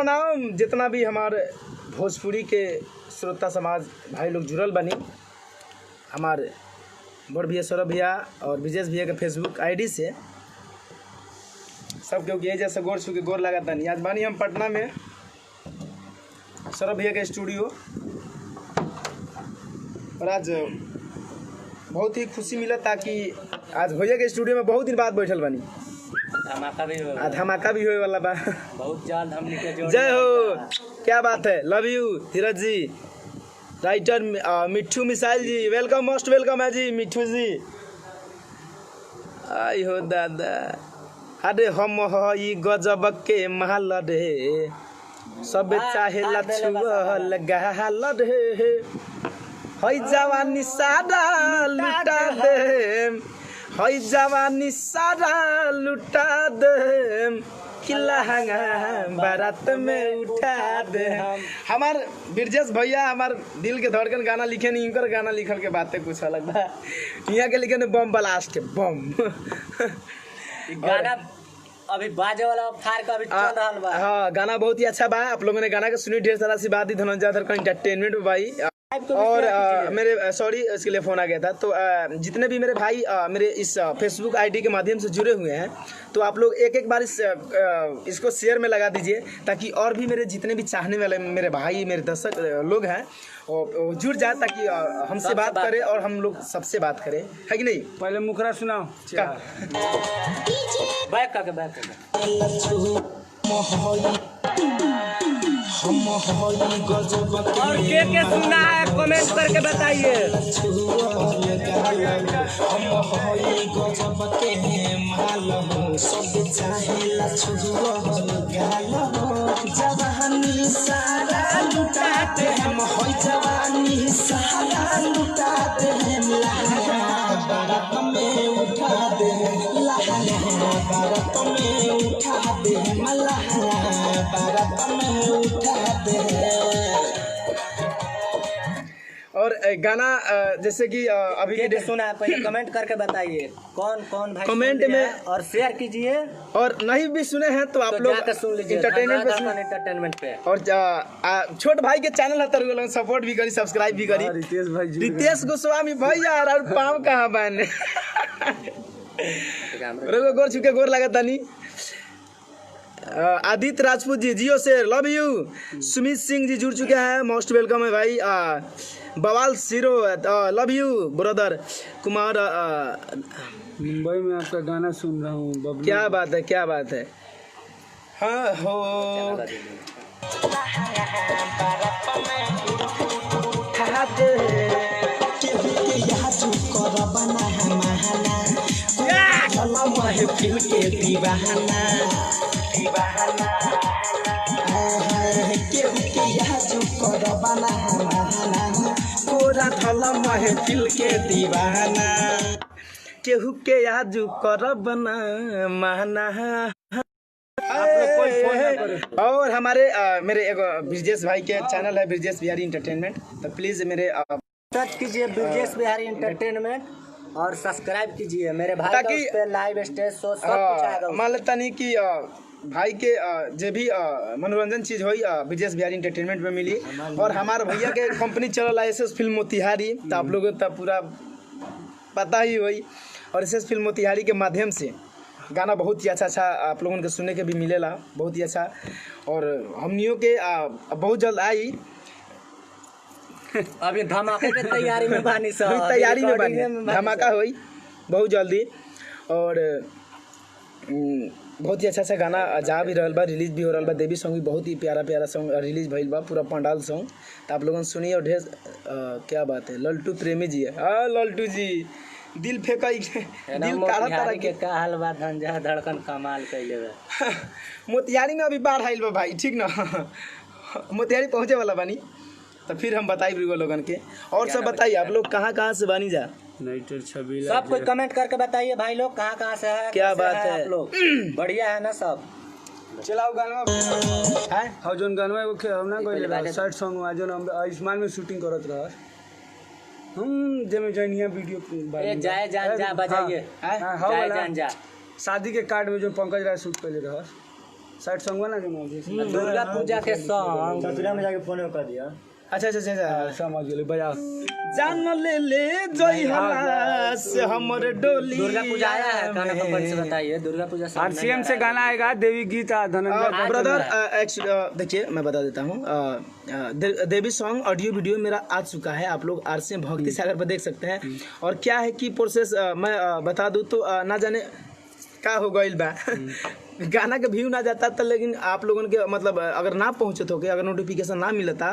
प्रणाम जितना भी हमारे भोजपुरी के श्रोता समाज भाई लोग जुड़ल बनी हमारे बड़ भैया सौरभ भैया और विजेश भैया के फेसबुक आईडी से सब क्योंकि ये जैसे गोर छू के गोर लगाता नहीं। आज बानी हम पटना में सौरभ भैया के स्टूडियो और आज बहुत ही खुशी मिला ताकि आज भैया के स्टूडियो में बहुत दिन बाद बैठल बनी। धमाका भी होए वाला बा बहुत जल्द हमने के जोड़ जय हो। क्या बात है, लव यू धीरज जी। राइटर मिट्ठू मिसाइल जी वेलकम, मोस्ट वेलकम है जी मिट्ठू जी। आई हो दादा, अरे हम हई गजब के महल रे, सब चाहे लछुअल गहल रे, हई जवानी सारा लुटा दे, हई जवानी सारा लुटा दे, किलहंगा बारात में उठा दे। हमार बिरजेश भैया हमार दिल के धड़कन गाना लिखे नहीं, इनकर गाना लिखल के बातें कुछ अलग बा। यहाँ के लिखे बम ब्लास्ट बम गाना अभी बाजे वाला फार का अभी चल रहा बा। हाँ गाना बहुत ही अच्छा बा। आप लोगों ने गाना का सुनी, ढेर सारा सी बात ही धनंजय का एंटरटेनमेंट में भाई। और मेरे सॉरी इसके लिए फ़ोन आ गया था। तो जितने भी मेरे भाई मेरे इस फेसबुक आईडी के माध्यम से जुड़े हुए हैं तो आप लोग एक एक बार इसको शेयर में लगा दीजिए ताकि और भी मेरे जितने भी चाहने वाले मेरे भाई मेरे दर्शक लोग हैं वो जुड़ जाए ताकि हमसे बात करें और हम लोग सबसे बात करें, है कि नहीं। पहले मुखरा सुनाओ। बैक करके और के सुना है कमेंट करके बताइए। जवानी सारा लुटाते हम, जवानी सारा लुटाते हम, बारात में उठा दे, बारात में उठा दे, बारात में उठा दे। और गाना जैसे कि अभी के सुना है पहले कमेंट करके बताइए कौन कौन भाई कमेंट में और शेयर कीजिए, और नहीं भी सुने हैं तो आप लोग सुन लीजिए एंटरटेनमेंट पे। और छोट भाई के चैनल है तो सपोर्ट भी करी, सब्सक्राइब भी करी। रितेश गोस्वामी भैया और पाँव कहाँ बने गोर छुके गोर लगा तानी। आदित्य राजपूत जी जियो से लव यू। सुमित सिंह जी जुड़ चुके हैं, मोस्ट वेलकम है भाई। बवाल सिरो love you brother. Kumar Mumbai में आपका गाना सुन रहा हूँ। क्या बात है, क्या बात है। हाँ हो महफिल के दीवाना पूरा थला महफिल के दीवाना, केहू के आजू करब ना माना। और हमारे मेरे एक ब्रिजेश भाई के चैनल है ब्रिजेश बिहारी एंटरटेनमेंट, तो प्लीज मेरे सर्च कीजिए ब्रिजेश बिहारी एंटरटेनमेंट और सब्सक्राइब कीजिए मेरे भाई ताकि पे लाइव स्टेज शो सब कुछ आएगा। मान लेता नहीं कि भाई के जो भी मनोरंजन चीज हुई ब्रिजेश बिहारी एंटरटेनमेंट में मिली। और हमारे भैया के कंपनी चल रहा है SS फिल्म मोतिहारी, तो आप लोगों को पूरा पता ही हुई। और SS फिल्म मोतिहारी के माध्यम से गाना बहुत ही अच्छा आप लोगों को सुनने के भी मिलेला, बहुत ही अच्छा। और हमनियों के बहुत जल्द आई अभी धमाके के तैयारी में बानी सब, तैयारी में बानी, धमाका हुई बहुत जल्दी। और बहुत ही अच्छा गाना जा भी रहल बा, रिलीज भी हो रहल बा। देवी सॉन्ग भी बहुत ही प्यारा सॉन्ग रिलीज भइल बा, पूरा पंडाल सॉन्ग। तो आप लोगों सुनिए और ढेर क्या बात है। लल्टू प्रेमी जी है, हाँ लल्टू जी दिल फेंका दिल काढ़ा तरह के का हाल बा, धंजा धड़कन कमाल कइले बा। मोतिहारी में अभी बाढ़ आइल बा भाई, ठीक ना। मोतिहारी पहुँचे वाला बानी, तो फिर हम बताई लोगन के। और सब बताइए आप लोग कहाँ से बानी जा। नाइटर छबीला सब कोई कमेंट करके बताइए भाई लोग कहाँ से है, क्या बात है आप लोग बढ़िया है ना सब। चलाओ गाना है हाउ जोन गाना एगो हम ना गइले सैड सॉन्ग आ जोन हम आयुष्मान में शूटिंग करत रह हम जेमे जनिया वीडियो ए जाए जान जा बजाइए, हां जाए जान जा। शादी के कार्ड में जो पंकज राय शूट कइले रह साइड सॉन्ग बना के ना दुर्गा पूजा के सॉन्ग अच्छा अच्छा अच्छा समझ गेली बजाओ। जान ले जय हला से हमर डोली। दुर्गा पूजा आया है गाना कंपनी से बताइए। दुर्गा पूजा आरसीएम से गाना आएगा देवी गीता धनंजय ब्रदर देखिए मैं बता देता हूँ देवी सॉन्ग ऑडियो वीडियो मेरा आ चुका है। आप लोग आरसीएम भक्ति सागर पर देख सकते हैं। और क्या है कि प्रोसेस मैं बता दूँ तो ना जाने का हो गइल बा गाना के व्यू ना जाता था, लेकिन आप लोगों के मतलब अगर ना पहुँचे तो अगर नोटिफिकेशन ना मिलता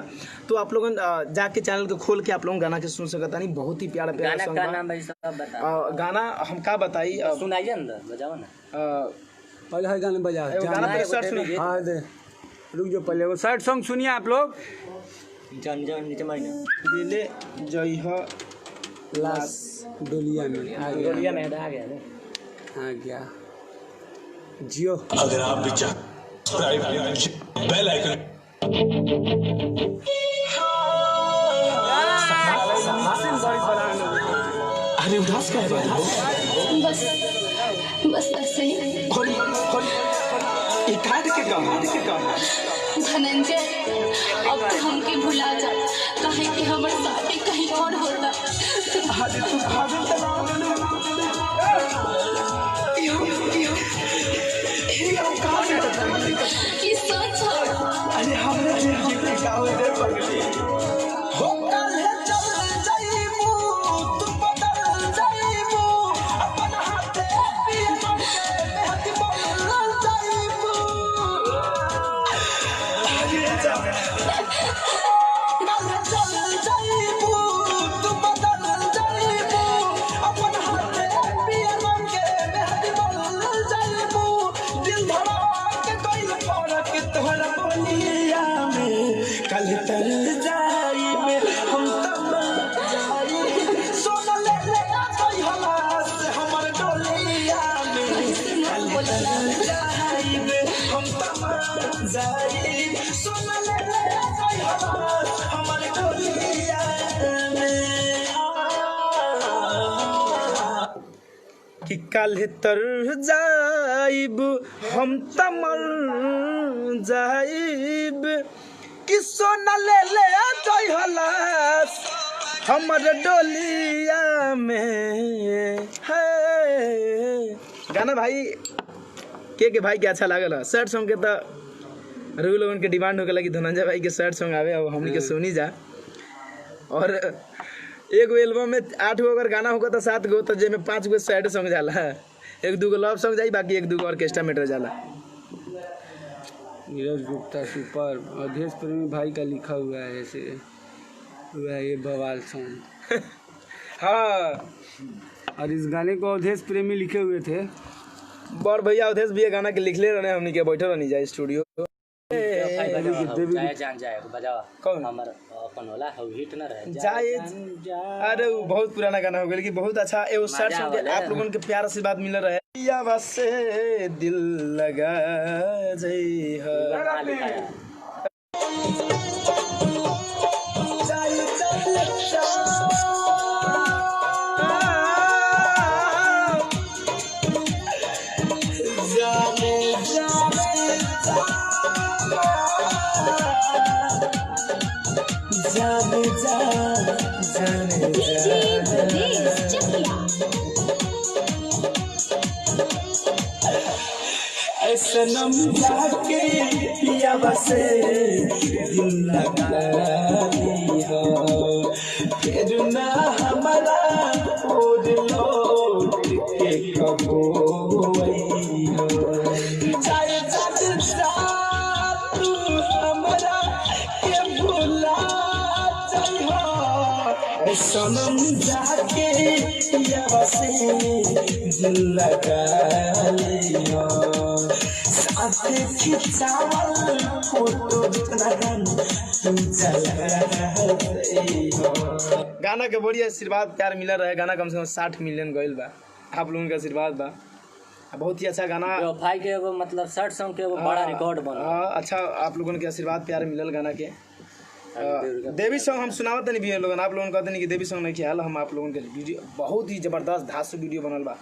तो आप लोगों जाके चैनल को खोल के आप लोग गाना के सुन सकता नहीं। बहुत ही प्यारा प्यारा सॉन्ग गाना हम का बताई सुनाइए अंदर बजाओ ना। पहले है गाना बजा गाना पहले शर्ट सुनिए। हाँ दे रुक जो पहले वो साइड सॉन्ग सुनिए आप लोग। जन जन नीचे मारना ले जय हो लाश डोलिया में आ गया गोलियां में आ गया आ गया जियो। अगर आप भी सब्सक्राइब बेल आइकन अरे उदास का है बस बस ऐसे ही। खोली खोली ये के गाना धनंजय अब तो हमके भुला जा, काहे कि हमर शादी कहीं और होता। अरे तू भागल त ये सच है। अरे हमरे जिंदगी के गाँव रे पगली हो काल है चल जाइबू तू बदल जाइबू अपन हाथे पिया के मेहदी बोल जाइबू। अरे चल चल जाइबू तू बदल जाइबू अपन हाथे पिया के मेहदी बोल जाइबू। दिल धड़क के कोई फरक तोहरा बोलिया में कल तर जाइबे हम तब जाई सोना ले कोई हलास हमर डोलिया में कल तर जाइबे हम तब जाई सोना ले कोई हलास हमर डोलिया में कि काल्हे तर जाइब हम तमर जाइब कि सोना ले जय हलास हमर डोलिया में है। गाना भाई के भाई के अच्छा लागल है। सैड सॉन्ग के तो रू लोगन के डिमांड होके लगी धनंजय भाई के सैड सॉन्ग आवे, अब हमनी के सुनी जा। और एगो एल्बम में 8 गो अगर गाना होगा तो 7 गो, तो जेमे 5 गो सैड सॉन्ग जाला, 1-2 गो लव सॉन्ग जाई, बाकी 1-2 गो ऑर्केस्ट्रा मैटर जाला। नीरज गुप्ता सुपर अवधेश प्रेमी भाई का लिखा हुआ है ऐसे हुआ है ये बवाल सॉन्ग। हाँ और इस गाने को अवधेश प्रेमी लिखे हुए थे। बड़ भैया अवधेश भी ये गाना के लिखले रहे, हमनी के बैठल रहनी जाए स्टूडियो। जान जाए बजावा कौन हमर अपन होला हिट न रहे जाए। अरे वो बहुत पुराना गाना हो गया, लेकिन बहुत अच्छा एगो सैड सॉन्ग के आप लोगों के प्यार से बात मिल रहा है। या बस से दिल लगा जई है सनम जाके पिया बसे दिल लगा दिया फिर ना हमारा और लौट के कबो चाहे तू हमारा के भुला चाहिए सनम जाके पिया बसे दिल लगा लिया खिंचावल फोटो गाना के बढ़िया आशीर्वाद प्यार मिल रहा है। गाना कम से कम 60 मिलियन गईल बा, आप लोगों का आशीर्वाद बा। बहुत ही अच्छा गाना भाई के एगो मतलब शर्ट सॉन्ग के एगो बड़ा रिकॉर्ड बना। अच्छा आप लोगों के आशीर्वाद प्यार मिलल गाना के। देवी सॉन्ग हम सुनावत नहीं भी लोगन, आप लोगन कहते नहीं कि देवी सॉन्ग नहीं ख्याल, हम आप लोगन के वीडियो बहुत ही जबरदस्त धांसू वीडियो बनल बा।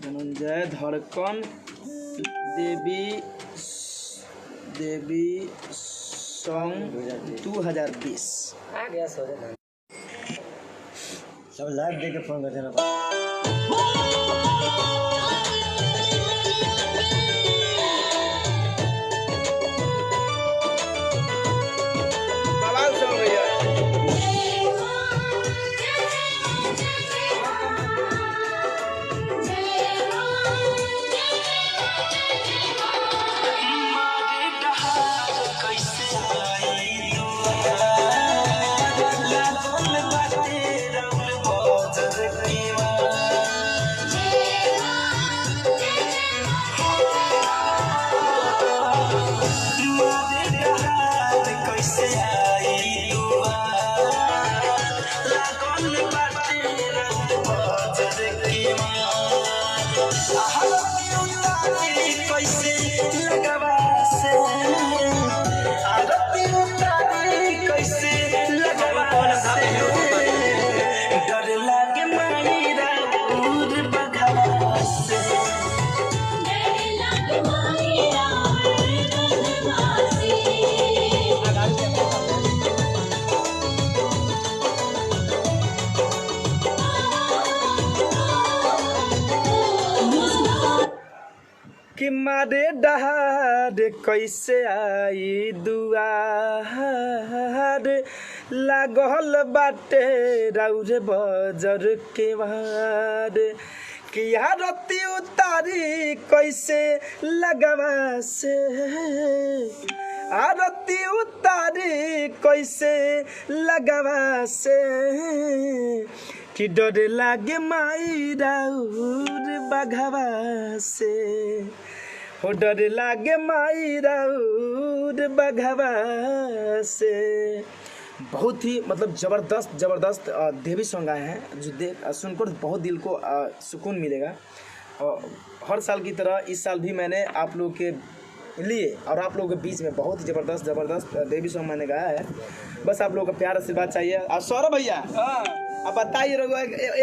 धनंजय धड़कन देवी सॉन्ग 2020। आ गया सो सब लाइव देके फोन करते ना। बवाल सॉन्ग भैया। कि मारे डहार कैसे आई दुआर लागल बाटे राउरे बजर के वार कि आरती उतारी कैसे लगवा से आरती उतारी कैसे लगवा से कि डर लागे माई राउर बघवा से हो डर लागे माई राउर बघवा से। बहुत ही मतलब ज़बरदस्त देवी सॉन्ग आए हैं जो सुनकर बहुत दिल को सुकून मिलेगा। और हर साल की तरह इस साल भी मैंने आप लोगों के लिए और आप लोगों के बीच में बहुत ही ज़बरदस्त देवी सॉन्ग मैंने गाया है। बस आप लोगों का प्यार आशीर्वाद चाहिए। और सौरभ भैया अब बताइए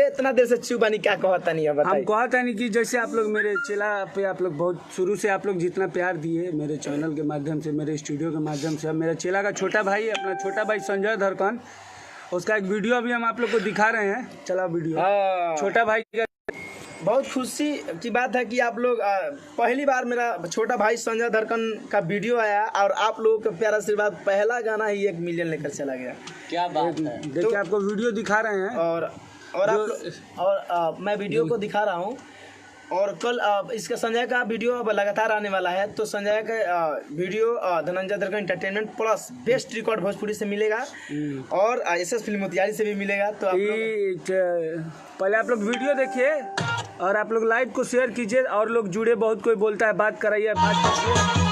इतना देर से चुप बानी क्या कहता नहीं है हम कहता नहीं कि जैसे आप लोग मेरे चेला पे आप लोग बहुत शुरू से आप लोग जितना प्यार दिए मेरे चैनल के माध्यम से मेरे स्टूडियो के माध्यम से। अब मेरा चेला का छोटा भाई अपना छोटा भाई संजय धड़कन उसका एक वीडियो अभी हम आप लोग को दिखा रहे हैं। चला वीडियो छोटा भाई का। बहुत खुशी की बात है कि आप लोग पहली बार मेरा छोटा भाई संजय धड़कन का वीडियो आया और आप लोगों का प्यारा आशीर्वाद पहला गाना ही 1 मिलियन लेकर चला गया। क्या बात है। देखिए आपको वीडियो दिखा रहे हैं और मैं वीडियो को दिखा रहा हूँ। और कल इसका संजय का वीडियो अब लगातार आने वाला है। तो संजय का वीडियो धनंजय धड़कन entertainment plus best record Bhojpuri से मिलेगा और SS फिल्म मोतिहारी से भी मिलेगा। तो आप पहले आप लोग वीडियो देखिए और आप लोग लाइव को शेयर कीजिए और लोग जुड़े। बहुत कोई बोलता है बात कराइए बात कीजिए।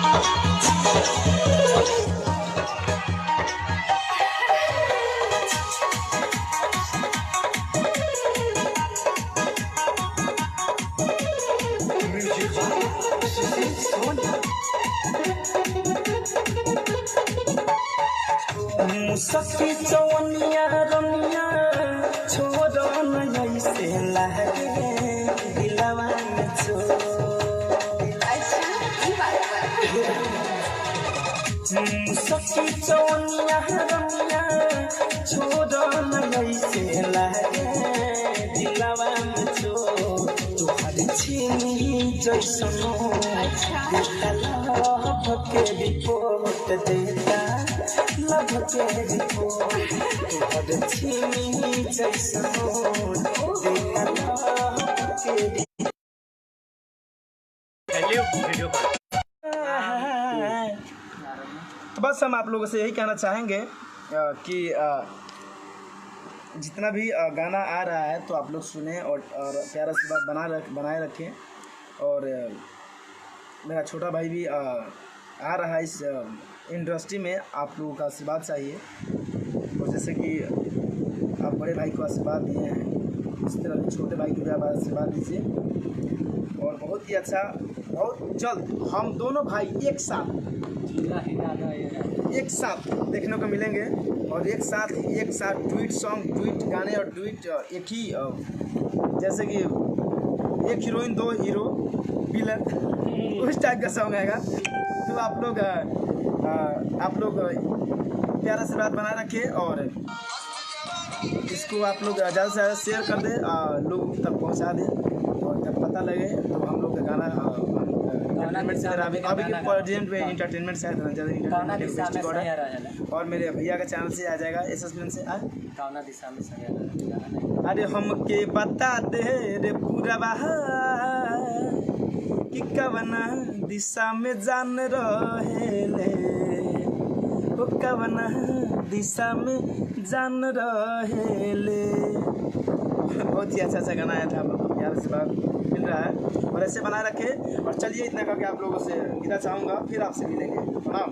सखी चौनिया रमिया छोड़ो नहीं से लहरे दिलवा में सखी चौनिया रमिया छोड़ो नहीं से लहरे दिलवा में तुहर छीनी जैसनो के रिपोर्ट देता लभ के रिपोर्ट तुहर छीनी जैसनो तो बस हम आप लोगों से यही कहना चाहेंगे कि जितना भी गाना आ रहा है तो आप लोग सुने और प्यारा सी बात बनाए रखें। और मेरा छोटा भाई भी आ रहा है इस इंडस्ट्री में, आप लोगों का आशीर्वाद चाहिए। और जैसे कि आप बड़े भाई को आशीर्वाद दिए हैं इस तरह भी छोटे भाई को भी आप आशीर्वाद दीजिए। और बहुत ही अच्छा, बहुत जल्द हम दोनों भाई एक साथ देखने को मिलेंगे और एक साथ डुइट सॉन्ग, डुइट गाने और डुइट एक ही जैसे कि एक हीरोइन 2 हीरो विलन उस टाइप का सॉन्ग आएगा। तो आप लोग प्यारा से बात बनाए रखिए और इसको आप लोग ज़्यादा से ज़्यादा शेयर कर दें, लोग तक पहुंचा दें। और जब पता लगे तो हम लोग का गाना एंटरटेनमेंट से अभी के प्रेजेंट में इंटरटेनमेंट से और मेरे भैया का चैनल से आ जाएगा एस फिल्म से। अरे हमके बता दे रे पूरा कि कवना दिशा में जान रहेले, ओ कवना दिशा में जान रहेले। बहुत ही अच्छा गाना आया था, आप लोग को प्यार से बात मिल रहा है और ऐसे बनाए रखे। और चलिए इतना करके आप लोगों से विदा चाहूँगा, फिर आपसे मिलेंगे। प्रणाम।